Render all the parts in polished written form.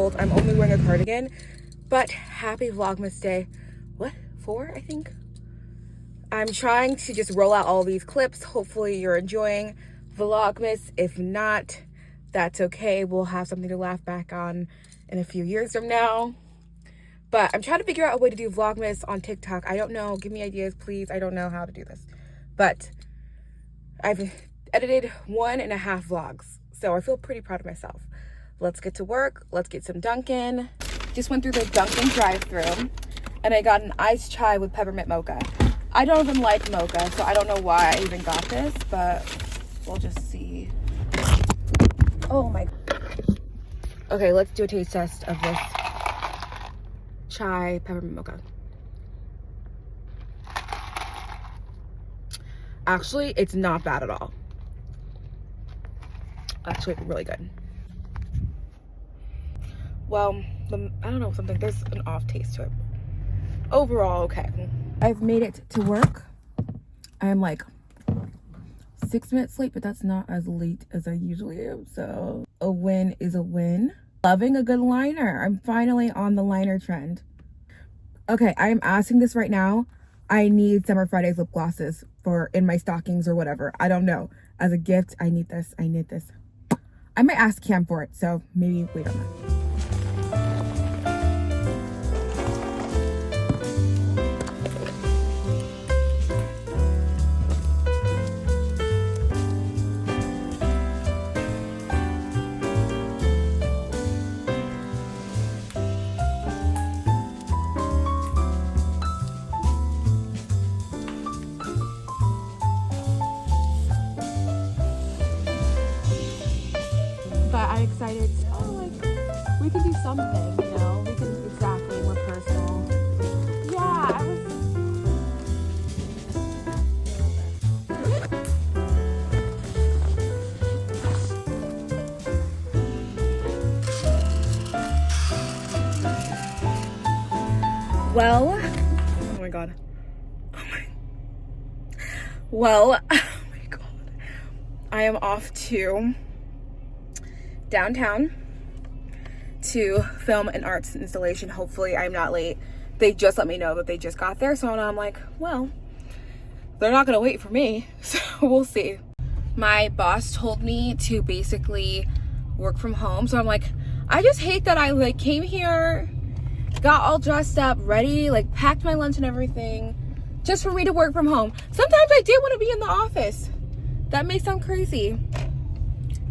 cold. I'm only wearing a cardigan, but happy Vlogmas day. What? 4, I think? I'm trying to just roll out all these clips. Hopefully you're enjoying Vlogmas. If not, that's okay. We'll have something to laugh back on in a few years from now. But I'm trying to figure out a way to do Vlogmas on TikTok. I don't know. Give me ideas, please. I don't know how to do this. But I've edited 1.5 vlogs, so I feel pretty proud of myself. Let's get to work. Let's get some Dunkin'. Just went through the Dunkin' drive-thru, and I got an iced chai with peppermint mocha. I don't even like mocha, so I don't know why I even got this, but we'll just see. Oh my. Okay, let's do a taste test of this chai peppermint mocha. Actually, it's not bad at all. Actually, really good. Well, I don't know, there's an off taste to it. Overall, okay. I've made it to work. I am like 6 minutes late, but that's not as late as I usually am. So a win is a win. Loving a good liner. I'm finally on the liner trend. Okay, I am asking this right now. I need Summer Fridays lip glosses for in my stockings or whatever. I don't know. As a gift, I need this. I need this. I might ask Cam for it, so maybe wait on that. But I'm excited. Oh, like, we can do something, you know? We can, exactly, more personal. Yeah, I was... Well, oh my God. Oh my. Well, oh my God. I am off to downtown to film an arts installation. Hopefully I'm not late. They just let me know that they just got there, so now I'm like, well, they're not gonna wait for me, so we'll see. My boss told me to basically work from home, so I'm like, I just hate that I like came here, got all dressed up, ready, like packed my lunch and everything just for me to work from home. Sometimes I did want to be in the office. That may sound crazy.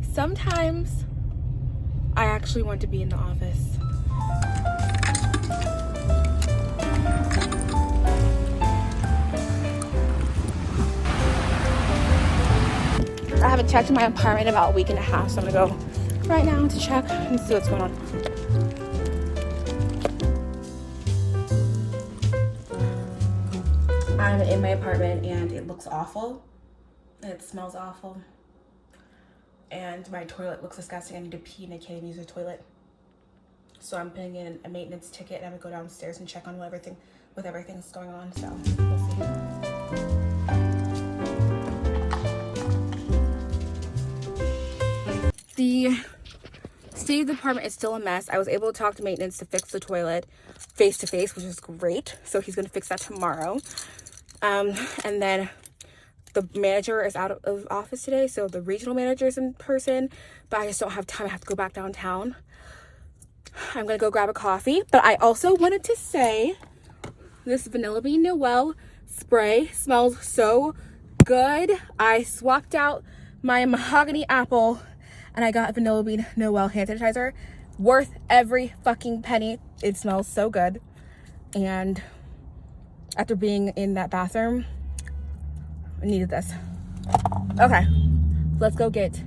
Sometimes I actually want to be in the office. I haven't checked my apartment in about a week and a half, so I'm gonna go right now to check and see what's going on. I'm in my apartment and it looks awful. It smells awful. And my toilet looks disgusting. I need to pee and I can't even use the toilet. So I'm putting in a maintenance ticket and I'm gonna go downstairs and check on everything's going on. So we'll see. The state of the apartment is still a mess. I was able to talk to maintenance to fix the toilet face to face, which is great. So he's gonna fix that tomorrow. And then the manager is out of office today, so the regional manager is in person, but I just don't have time. I have to go back downtown. I'm gonna go grab a coffee, but I also wanted to say this Vanilla Bean Noel spray smells so good. I swapped out my mahogany apple and I got Vanilla Bean Noel hand sanitizer. Worth every fucking penny. It smells so good. And after being in that bathroom, I needed this. Okay, let's go get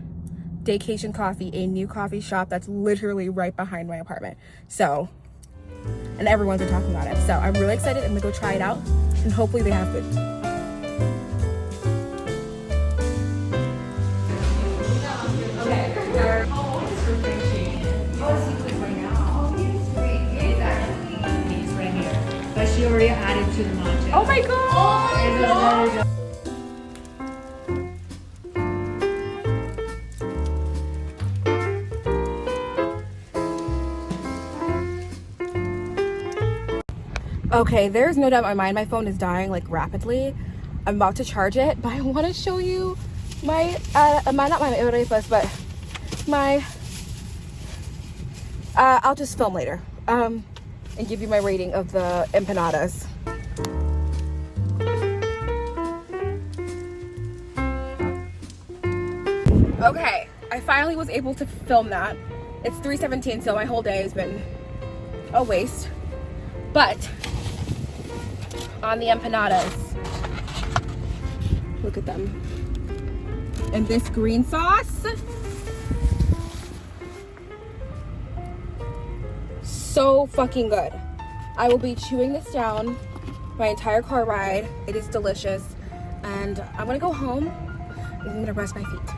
Daycation Coffee, a new coffee shop that's literally right behind my apartment. So, and everyone's been talking about it. So I'm really excited. I'm gonna go try it out and hopefully they have good. She already added to the matcha. Oh my God! Oh my God! Okay, there's no doubt in my mind my phone is dying like rapidly. I'm about to charge it, but I want to show you my not my arepas, but my I'll just film later and give you my rating of the empanadas. Okay, I finally was able to film that. It's 3:17, so my whole day has been a waste. But on the empanadas, look at them. And this green sauce, so fucking good. I will be chewing this down my entire car ride. It is delicious. And I'm gonna go home and I'm gonna rest my feet.